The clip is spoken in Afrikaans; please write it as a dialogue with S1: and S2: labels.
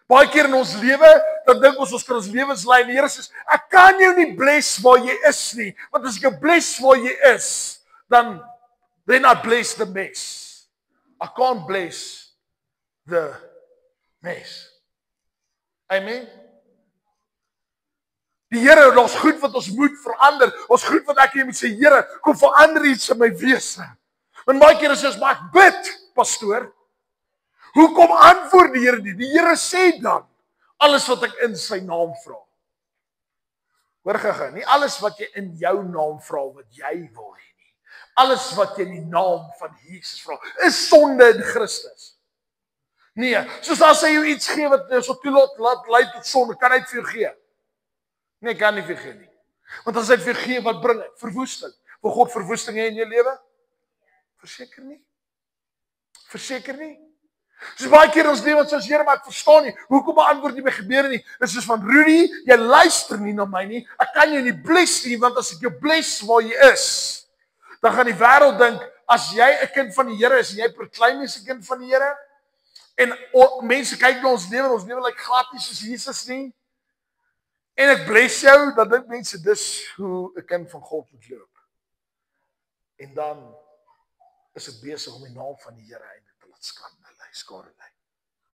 S1: Baie keer in ons lewe, dan dink ons kan ons lewens lei en die Here sê, ek kan jou nie bless waar jy is nie, want as ek jou bless waar jy is, then I bless the mess. I can't bless the mess. Amen. Die Here, daar's goed wat ons moet verander. Ons goed wat ek moet sê, Here, kom verander iets in my wese. Want baie keer is ons maar ek bid, pastoor. Hoekom antwoord die Here nie? Die Here sê dan alles wat ek in sy naam vra. Hoor gou, nie alles wat jy in jou naam vra wat jy wil hê nie. Alles wat jy in die naam van Jesus vra, is sonde in Christus. Nee, soos as hy jou iets gee wat so toelaat laat lei tot sonde, kan hy dit vir jou gee? Nee, kan nie vir jou gee nie. Want as hy dit vir jou gee, wat bring dit? Verwoesting. Wil God verwoesting hê in jou lewe? Verseker nie. Verseker nie. Soos baie keer ons lewe soos Here, maar ek verstaan nie, hoekom beantwoord nie my gebede nie? Dit is soos van Rudy, jy luister nie na my nie. Ek kan jou nie bless nie, want as ek jou bless waar jy is, dan gaan die wêreld dink as jy 'n kind van die Here is, jy proclaim jy's 'n kind van die Here. En mense kyk na ons lewe lyk glad nie soos Jesus nie. En ek bless jou, dan dink mense dis hoe 'n kind van God moet loop. En dan is ek besig om die naam van die Here uit te laat skade lei.